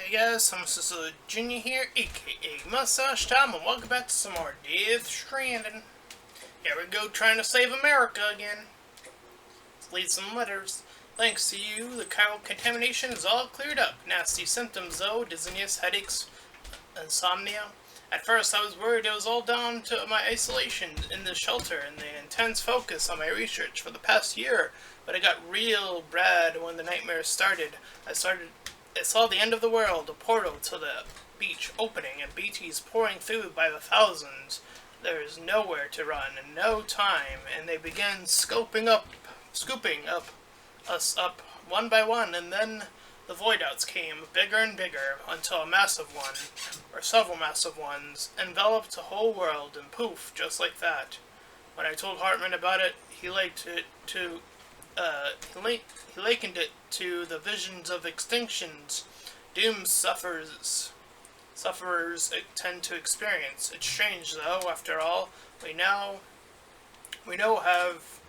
Hey guys, I'm Junior here, aka Mustached, and welcome back to some more Stranding. Here we go, trying to save America again. Let's lead some letters. Thanks to you, the chiral contamination is all cleared up. Nasty symptoms though, dizziness, headaches, insomnia. At first I was worried it was all down to my isolation in the shelter and the intense focus on my research for the past year, but it got real bad when the nightmares started. I saw the end of the world, a portal to the beach opening, and BTs pouring through by the thousands. There is nowhere to run, and no time, and they began scooping up us up one by one, and then the void outs came, bigger and bigger, until a massive one, or several massive ones, enveloped the whole world, and poof, just like that. When I told Hartman about it, he likened it to the visions of extinctions doomed sufferers tend to experience. It's strange, though. After all, we now have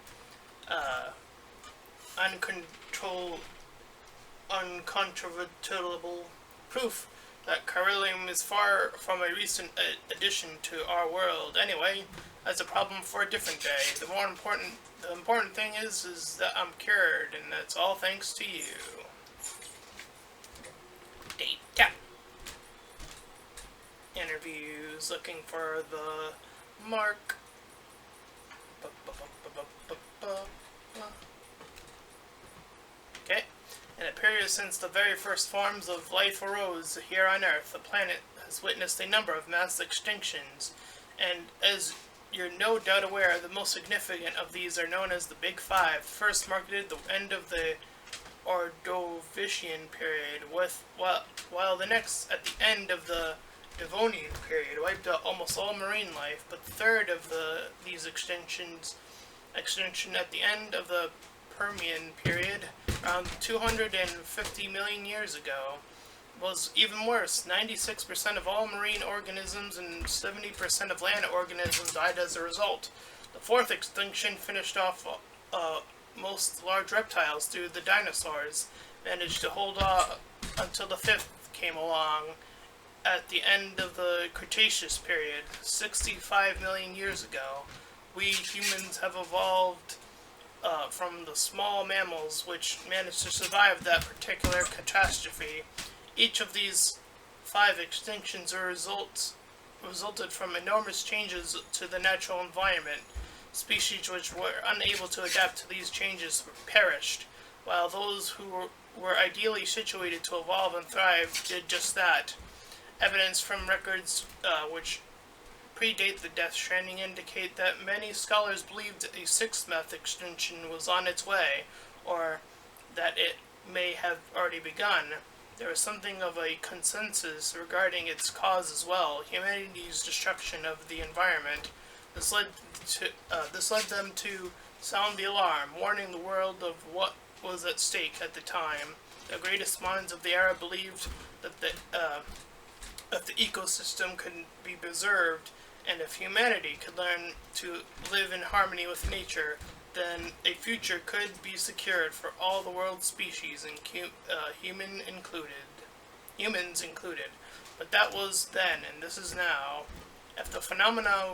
uncontrovertible proof that Carillium is far from a recent addition to our world. Anyway, that's a problem for a different day. The important thing is that I'm cured, and that's all thanks to you. Data. Interviews, looking for the mark. Okay. In a period since the very first forms of life arose here on Earth, the planet has witnessed a number of mass extinctions, and as you're no doubt aware, the most significant of these are known as the Big Five. First marketed the end of the Ordovician period, while the next at the end of the Devonian period wiped out almost all marine life. But the third of these extinction at the end of the Permian period, around 250 million years ago, was even worse. 96% of all marine organisms and 70% of land organisms died as a result. The fourth extinction finished off most large reptiles due to the dinosaurs managed to hold off until the fifth came along at the end of the Cretaceous period, 65 million years ago. We humans have evolved from the small mammals which managed to survive that particular catastrophe. Each of these five extinctions resulted from enormous changes to the natural environment. Species which were unable to adapt to these changes perished, while those who were ideally situated to evolve and thrive did just that. Evidence from records which predate the Death Stranding indicate that many scholars believed a sixth mass extinction was on its way, or that it may have already begun. There was something of a consensus regarding its cause as well: humanity's destruction of the environment. This led them to sound the alarm, warning the world of what was at stake at the time. The greatest minds of the era believed that the ecosystem could be preserved, and if humanity could learn to live in harmony with nature, then a future could be secured for all the world's species, and humans included. But that was then, and this is now. If the phenomena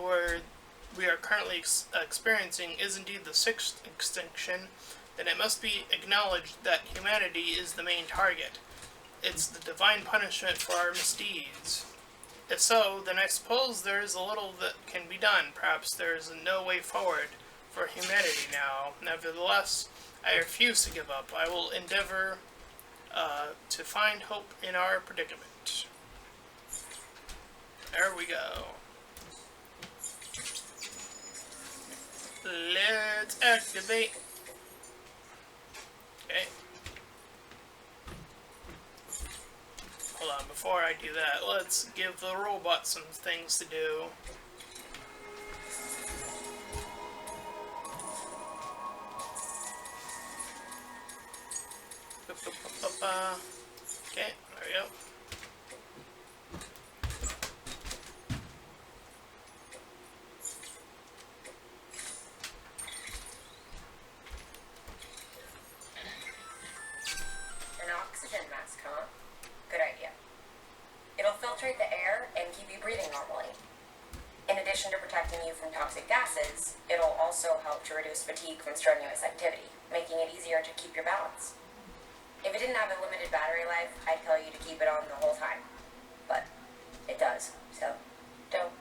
we are currently experiencing is indeed the sixth extinction, then it must be acknowledged that humanity is the main target. It's the divine punishment for our misdeeds. If so, then I suppose there is a little that can be done. Perhaps there is no way forward for humanity now. Nevertheless, I refuse to give up. I will endeavor to find hope in our predicament. There we go. Let's activate. Okay. Hold on, before I do that, let's give the robot some things to do. Okay, there we go. An oxygen mask, huh? Good idea. filtrate the air and keep you breathing normally. In addition to protecting you from toxic gases, it'll also help to reduce fatigue from strenuous activity, making it easier to keep your balance. If it didn't have a limited battery life, I'd tell you to keep it on the whole time. But it does, so don't.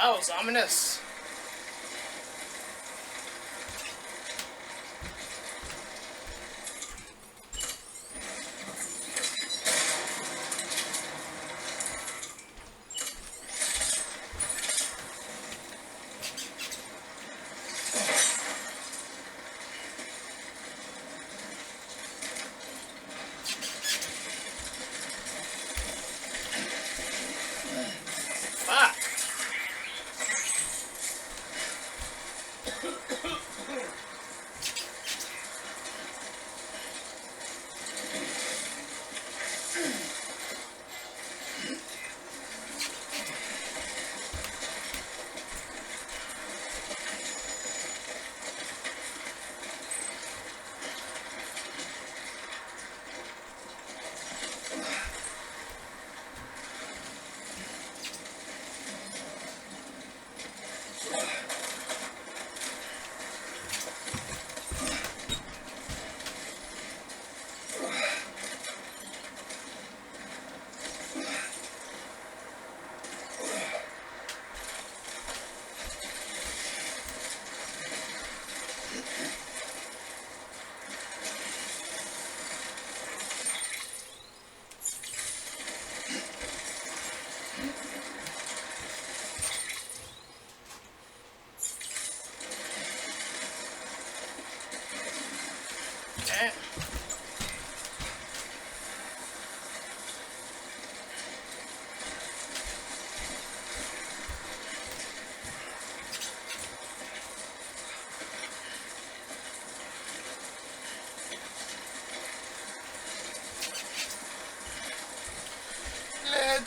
That was ominous. Fuck.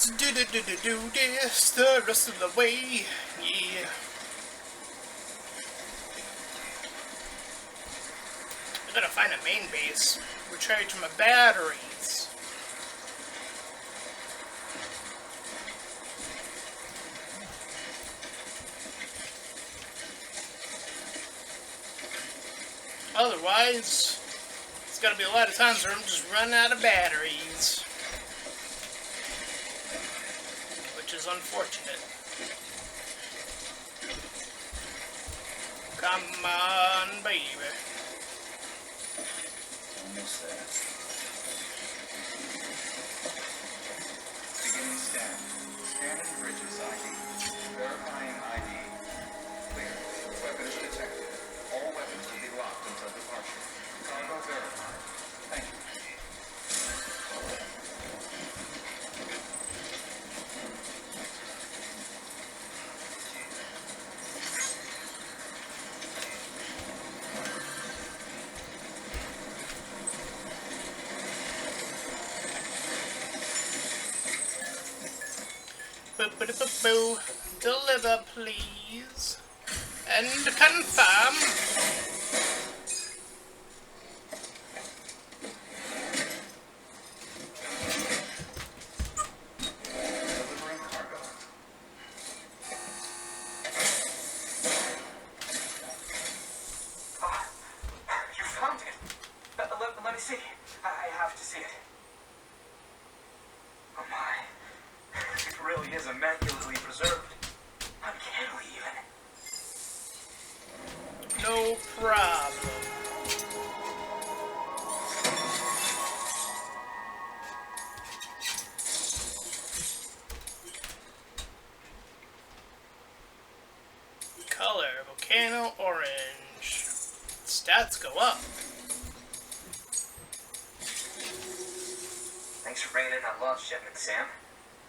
let's do this the rest of the way. Yeah. I gotta find a main base. Recharge my batteries. Otherwise, it's gonna be a lot of times where I'm just running out of batteries. Which is unfortunate. Come on, baby. Almost there. Beginning scan. Scanning bridges ID. Verifying ID. Clear. Weapons detected. All weapons will be locked until departure. Cargo verified. Thank you. Boo. Deliver, please. And confirm. Delivering cargo. Ah, you found it. Let me see. I have to see it. Oh my. It really is immaculately preserved. Uncannily even. No problem. Color, volcano orange. Stats go up. Thanks for bringing in that launch shipment, Sam.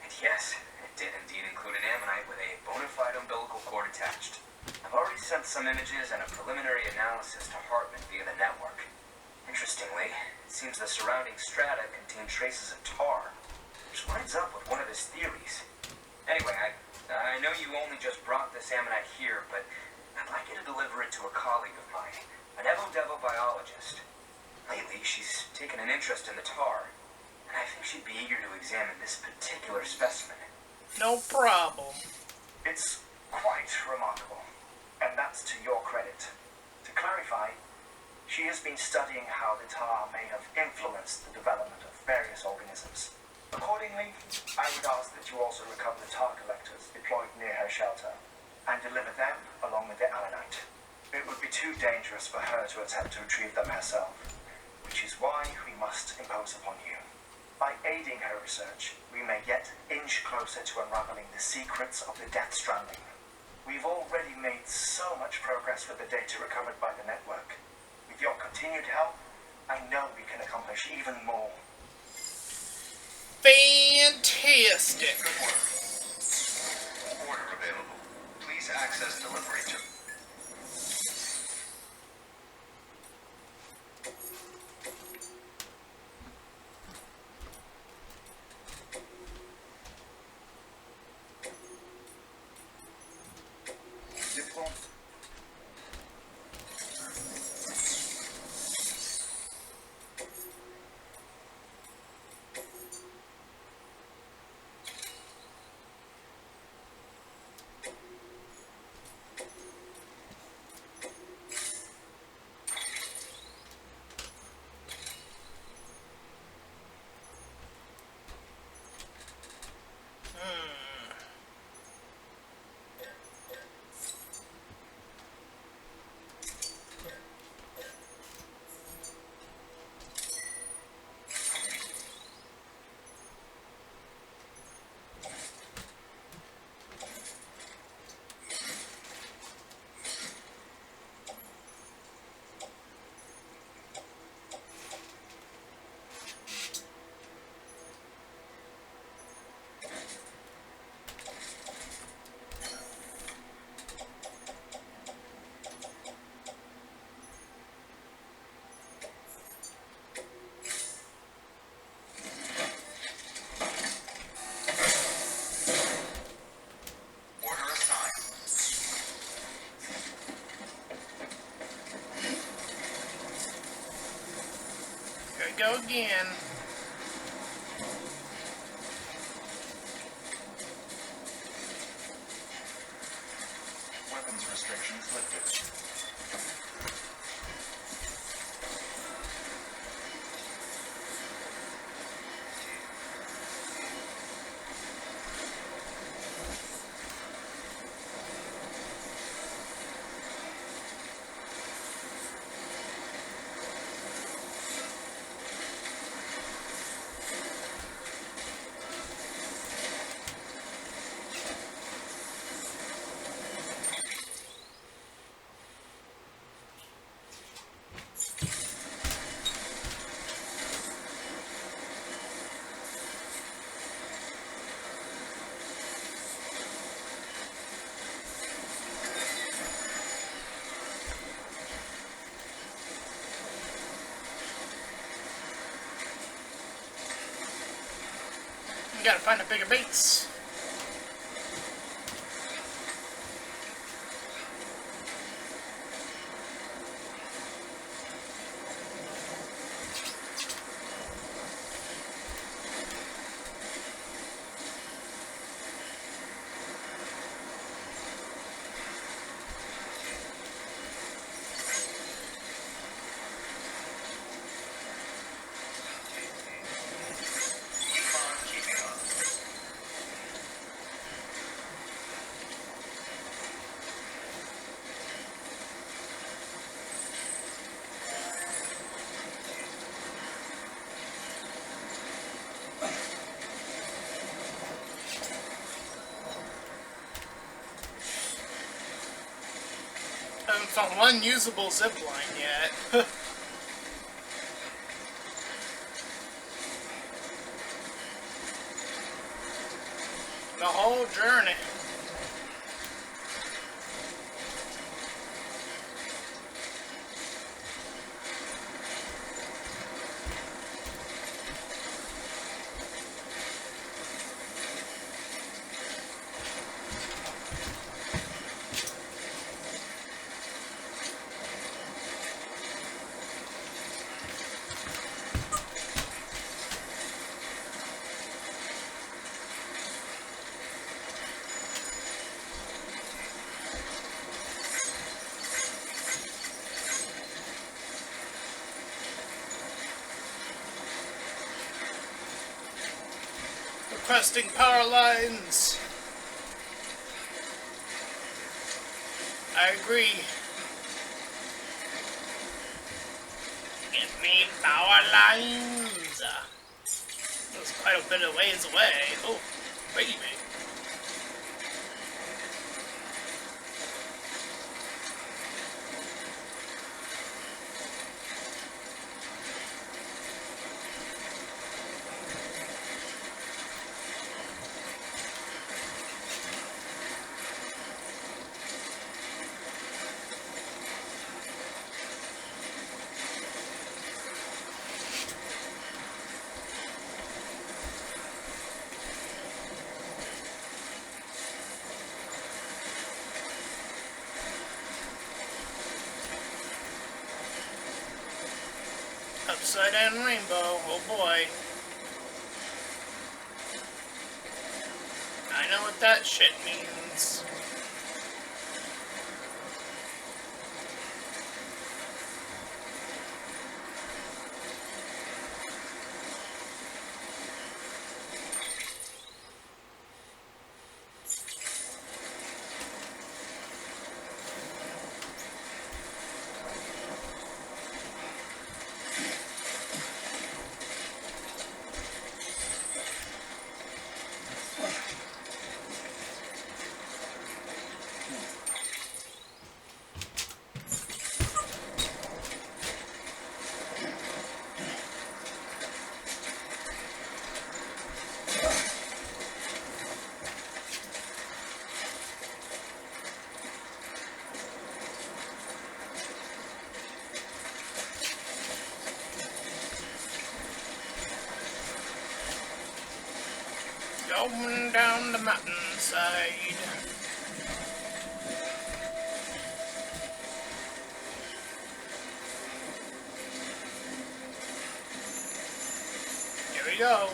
And yes, it did indeed include an ammonite with a bona fide umbilical cord attached. I've already sent some images and a preliminary analysis to Hartman via the network. Interestingly, it seems the surrounding strata contain traces of tar, which lines up with one of his theories. Anyway, I know you only just brought this ammonite here, but I'd like you to deliver it to a colleague of mine, an Evo-Devo biologist. Lately, she's taken an interest in the tar, and I think she'd be eager to examine this particular specimen. No problem. It's quite remarkable, and that's to your credit. To clarify, she has been studying how the tar may have influenced the development of various organisms. Accordingly, I would ask that you also recover the tar collectors deployed near her shelter and deliver them along with the ammonite. It would be too dangerous for her to attempt to retrieve them herself, which is why we must impose upon you. By aiding her research, we may get an inch closer to unraveling the secrets of the Death Stranding. We've already made so much progress with the data recovered by the network. With your continued help, I know we can accomplish even more. Fantastic. Good work. Order available. Please access delivery to... Deploy. again. Weapons restrictions lifted. You gotta find a bigger base. Haven't found one usable zipline yet. The whole journey. Requesting power lines. I agree. Get me power lines. That was quite a bit of ways away. Oh, baby. Upside down rainbow, oh boy. I know what that shit means. Going down the mountainside. Here we go.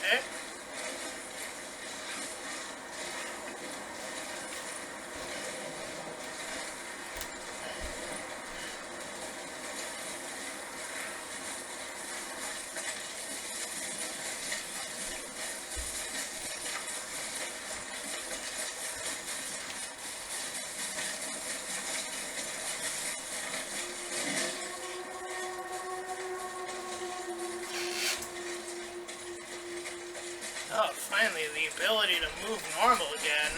Okay. Oh, finally, the ability to move normal again.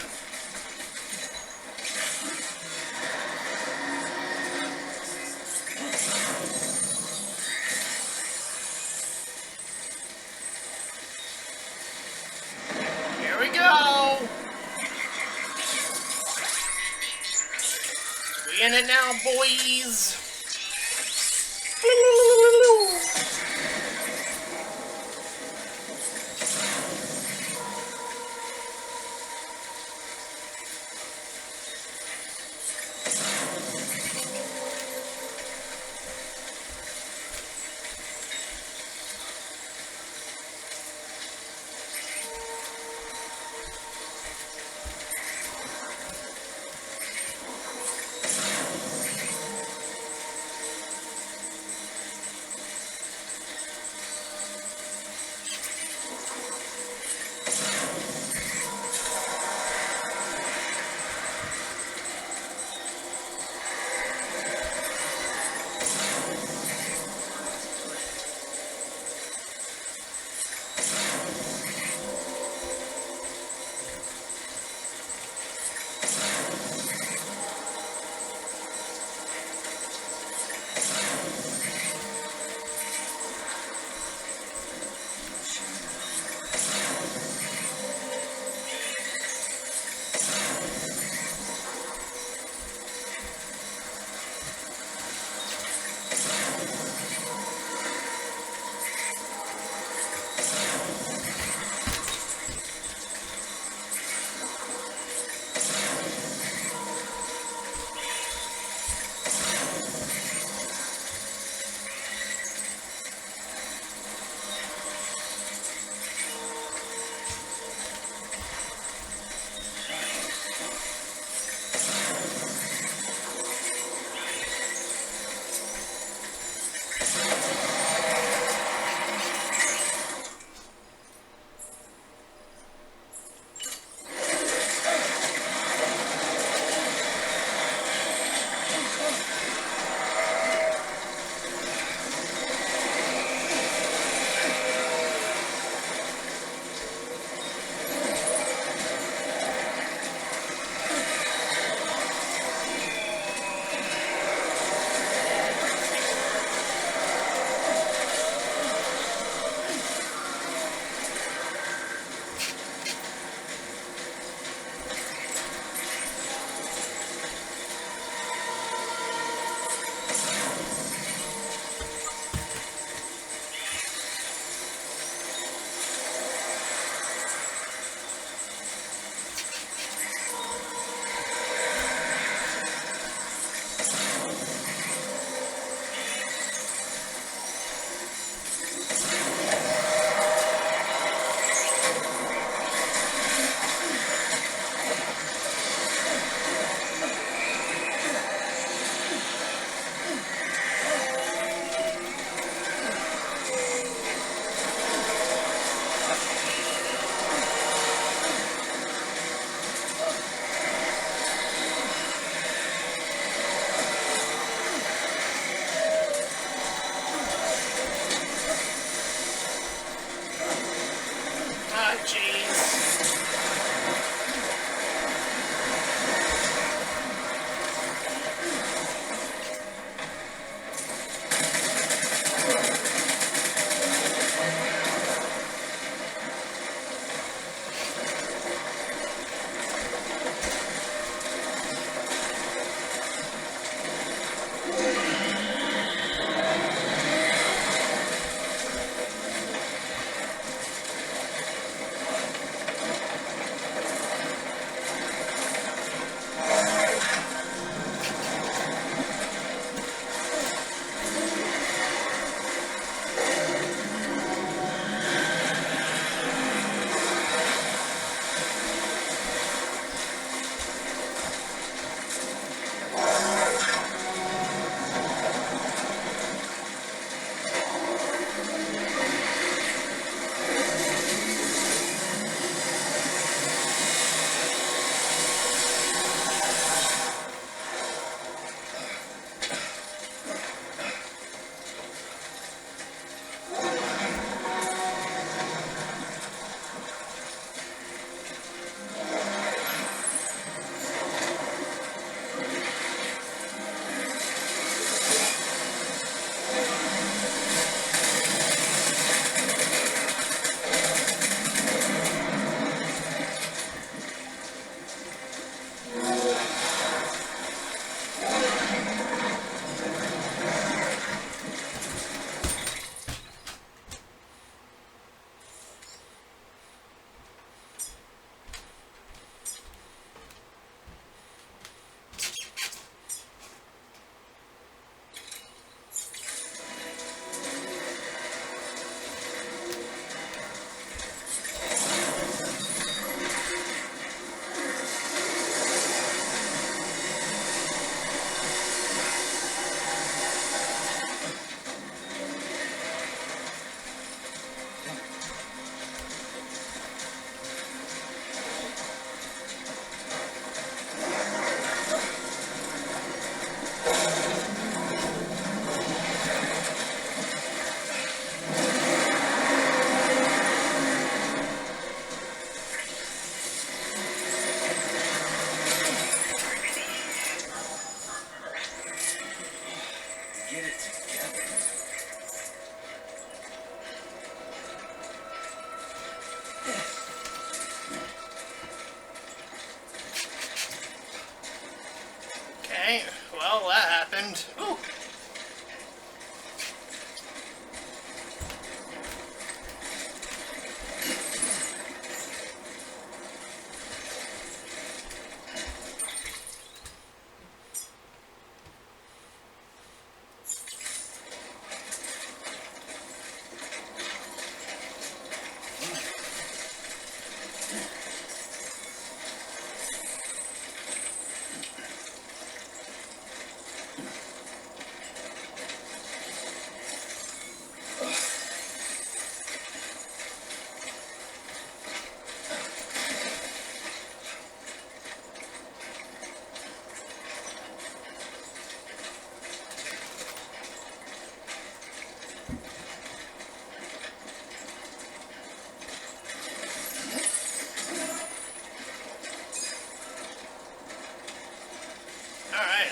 Here we go! We in it now, boys!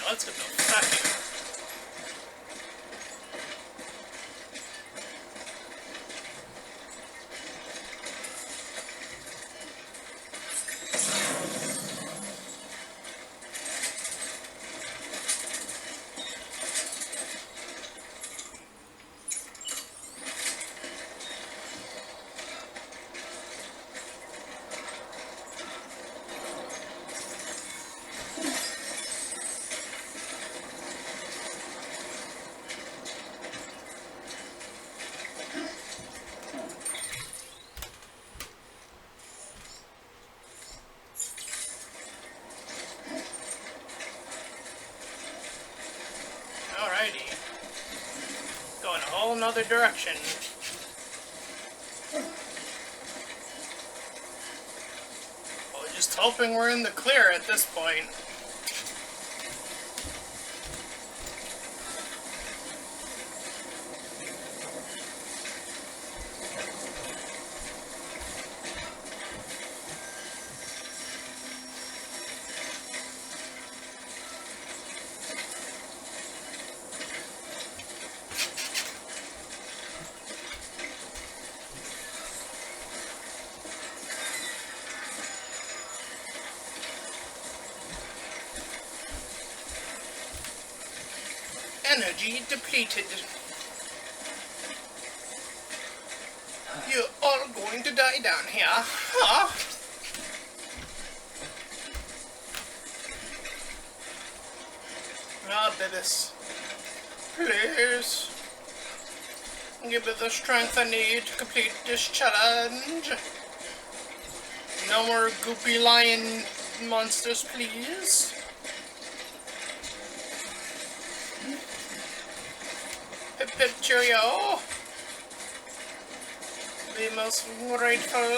let's get the fuck out. Alrighty. Going a whole nother direction. Well, just hoping we're in the clear at this point. Energy depleted. You're all going to die down here, huh? Ah, Bibis. Please. Give me the strength I need to complete this challenge. No more goopy lion monsters, please. Pip pip cheerio. The most grateful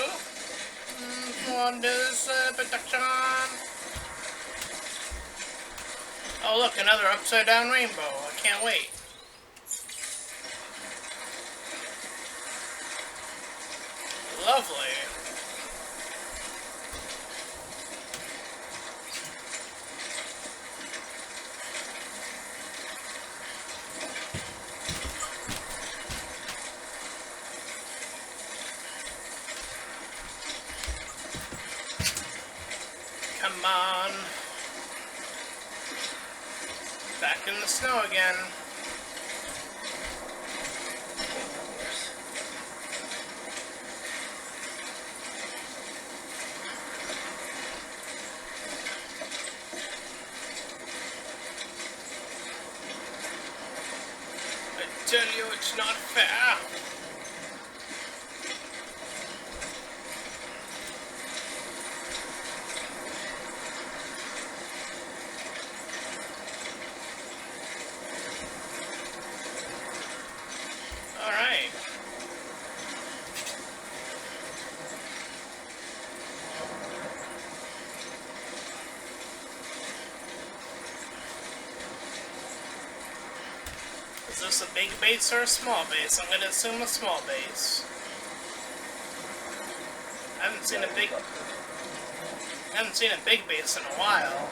for this protection. Oh look, another upside down rainbow. I can't wait. Lovely. Come on. Back in the snow again. I tell you it's not fair. Alright. Is this a big base or a small base? I'm gonna assume a small base. I haven't seen a big base in a while.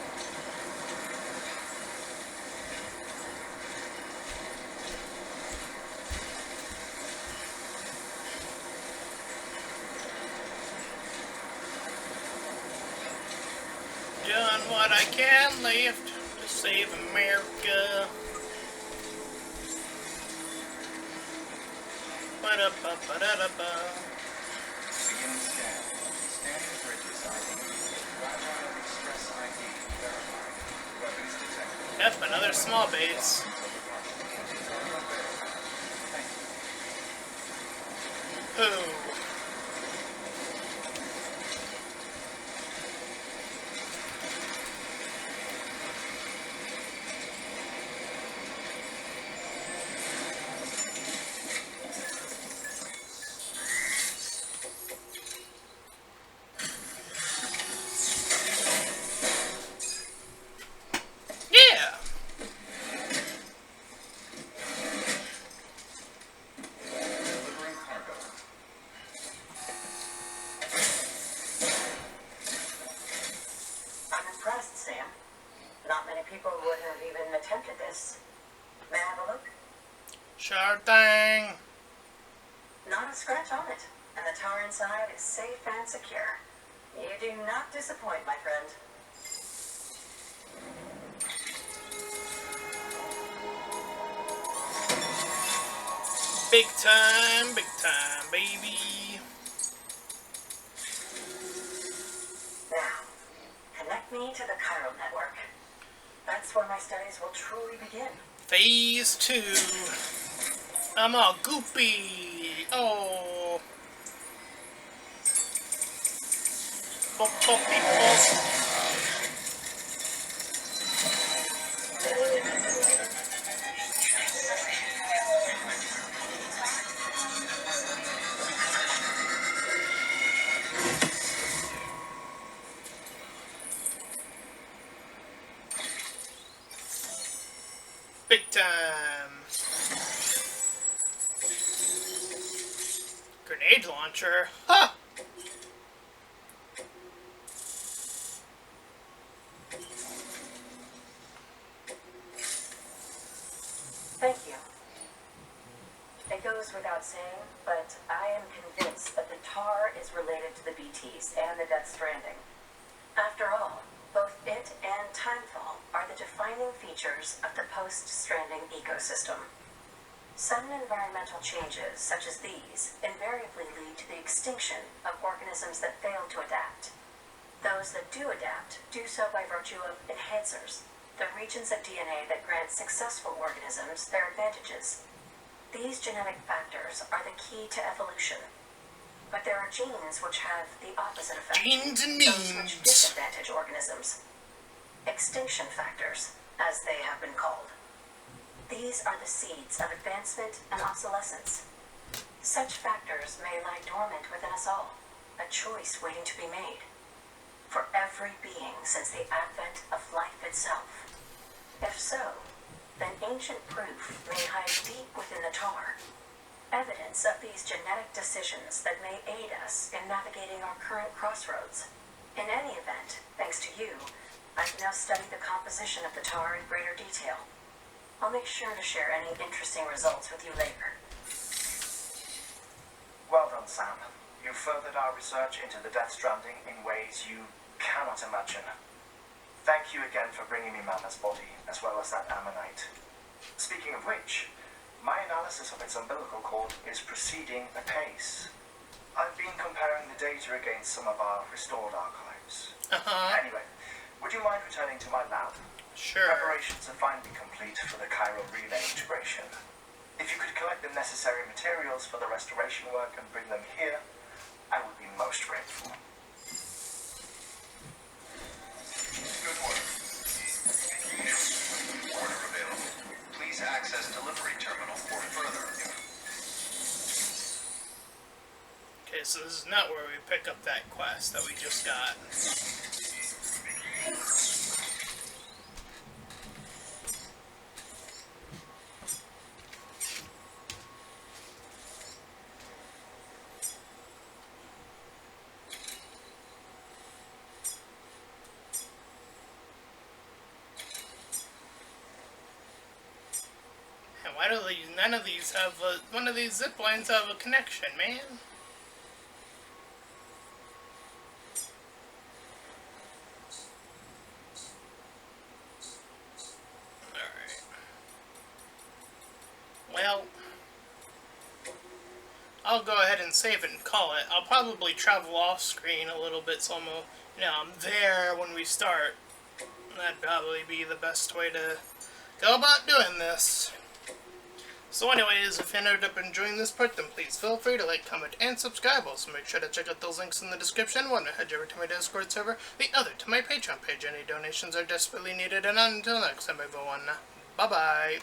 Done what I can left to save America. Ba-da-ba-ba-da-da-ba. Begin scan. Standing bridges ID. Guideline Express ID verified. Weapons detected. Yep, another small base. Ooh. Yeah. Delivering cargo. people would have even attempted this. May I have a look? Sure thing. Not a scratch on it, and the tower inside is safe and secure. You do not disappoint, my friend. Big time, baby. Now, connect me to the chiral network. That's where my studies will truly begin. Phase 2. I'm all goopy. Oh. Bop, boppy, bop. Big time. Grenade launcher? Ha! Thank you. It goes without saying, but I am convinced that the tar is related to the BTs and the Death Stranding. After all, both it and timefall are the defining features of the post-Stranding ecosystem. Sudden environmental changes, such as these, invariably lead to the extinction of organisms that fail to adapt. Those that do adapt do so by virtue of enhancers, the regions of DNA that grant successful organisms their advantages. These genetic factors are the key to evolution. But there are genes which have the opposite effect. Genes and Those which memes. disadvantage organisms. Extinction factors, as they have been called. These are the seeds of advancement and obsolescence. Such factors may lie dormant within us all, a choice waiting to be made. For every being since the advent of life itself. If so, then ancient proof may hide deep within the tar. Evidence of these genetic decisions that may aid us in navigating our current crossroads. In any event, thanks to you, I can now study the composition of the tar in greater detail. I'll make sure to share any interesting results with you later. Well done, Sam. You furthered our research into the Death Stranding in ways you cannot imagine. Thank you again for bringing me Mama's body, as well as that ammonite. Speaking of which, my analysis of its umbilical cord is proceeding apace. I've been comparing the data against some of our restored archives. Anyway, would you mind returning to my lab? Sure. Preparations are finally complete for the chiral relay integration. If you could collect the necessary materials for the restoration work and bring them here, I would be most grateful. Good work. Order available. Please access delivery terminal for further review. Okay, so this is not where we pick up that quest that we just got. And why do these, none of these have one of these zip lines have a connection, man? Alright. Well, I'll go ahead and save it and call it. I'll probably travel off screen a little bit so I'm there when we start. That'd probably be the best way to go about doing this. So anyways, if you ended up enjoying this part, then please feel free to like, comment, and subscribe. Also make sure to check out those links in the description. One to head over to my Discord server, the other to my Patreon page. Any donations are desperately needed, and until next time everyone, bye bye.